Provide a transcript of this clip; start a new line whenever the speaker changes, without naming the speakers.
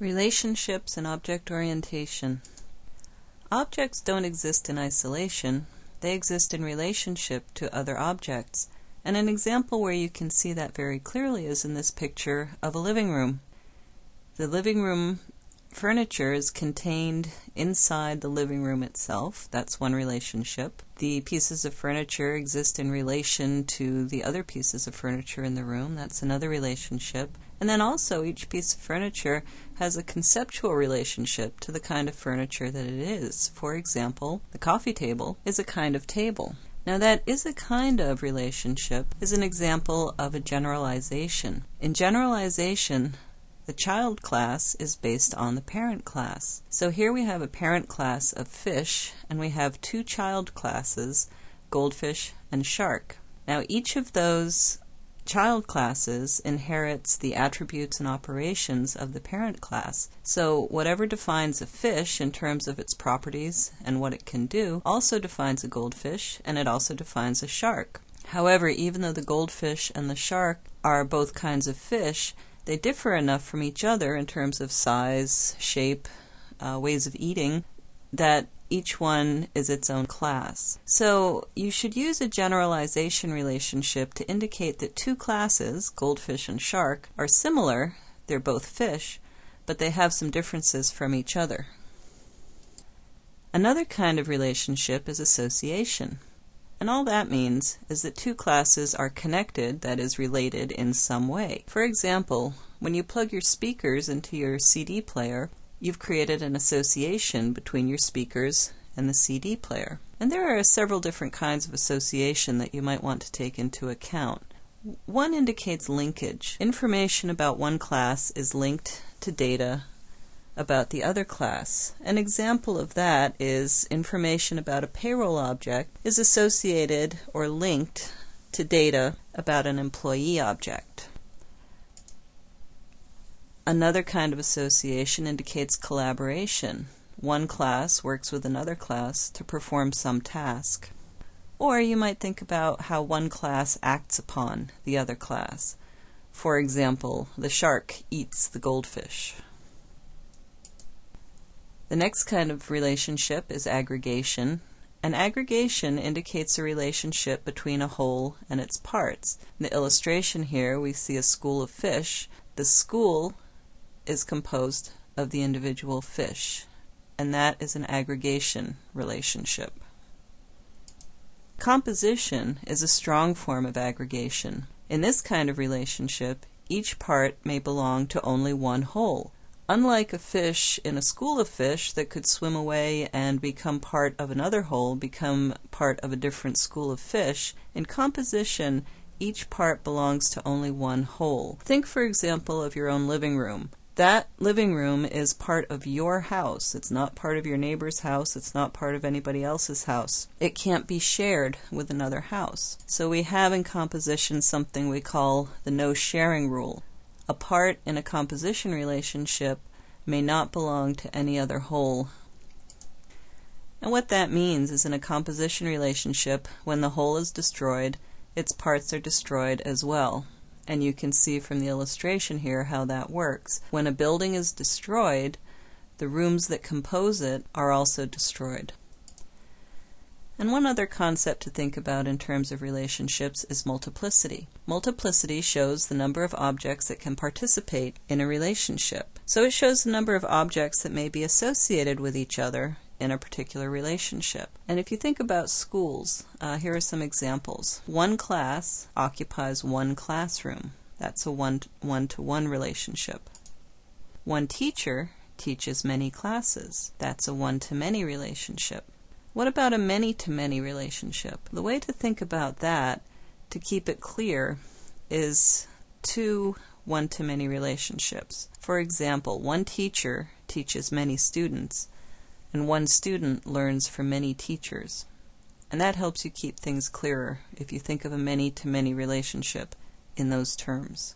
Relationships and object orientation. Objects don't exist in isolation. They exist in relationship to other objects. And an example where you can see that very clearly is in this picture of a living room. The living room furniture is contained inside the living room itself. That's one relationship. The pieces of furniture exist in relation to the other pieces of furniture in the room. That's another relationship. And then also each piece of furniture has a conceptual relationship to the kind of furniture that it is. For example, the coffee table is a kind of table. Now that is a kind of relationship is an example of a generalization. In generalization, the child class is based on the parent class. So here we have a parent class of fish, and we have two child classes, goldfish and shark. Now each of those child classes inherits the attributes and operations of the parent class. So whatever defines a fish in terms of its properties and what it can do also defines a goldfish, and it also defines a shark. However, even though the goldfish and the shark are both kinds of fish, they differ enough from each other in terms of size, shape, ways of eating, that each one is its own class. So you should use a generalization relationship to indicate that two classes, goldfish and shark, are similar. They're both fish, but they have some differences from each other. Another kind of relationship is association. And all that means is that two classes are connected, that is, related in some way. For example, when you plug your speakers into your CD player, you've created an association between your speakers and the CD player. And there are several different kinds of association that you might want to take into account. One indicates linkage. Information about one class is linked to data about the other class. An example of that is information about a payroll object is associated or linked to data about an employee object. Another kind of association indicates collaboration. One class works with another class to perform some task. Or you might think about how one class acts upon the other class. For example, the shark eats the goldfish. The next kind of relationship is aggregation. An aggregation indicates a relationship between a whole and its parts. In the illustration here, we see a school of fish. The school is composed of the individual fish, and that is an aggregation relationship. Composition is a strong form of aggregation. In this kind of relationship, each part may belong to only one whole. Unlike a fish in a school of fish that could swim away and become part of another whole, become part of a different school of fish, in composition, each part belongs to only one whole. Think, for example, of your own living room. That living room is part of your house. It's not part of your neighbor's house. It's not part of anybody else's house. It can't be shared with another house. So we have in composition something we call the no sharing rule. A part in a composition relationship may not belong to any other whole. And what that means is in a composition relationship, when the whole is destroyed, its parts are destroyed as well. And you can see from the illustration here how that works. When a building is destroyed, the rooms that compose it are also destroyed. And one other concept to think about in terms of relationships is multiplicity. Multiplicity shows the number of objects that can participate in a relationship. So it shows the number of objects that may be associated with each other in a particular relationship. And if you think about schools, here are some examples. One class occupies one classroom. That's a one-to-one relationship. One teacher teaches many classes. That's a one-to-many relationship. What about a many-to-many relationship? The way to think about that, to keep it clear, is two one-to-many relationships. For example, one teacher teaches many students, and one student learns from many teachers. And that helps you keep things clearer if you think of a many-to-many relationship in those terms.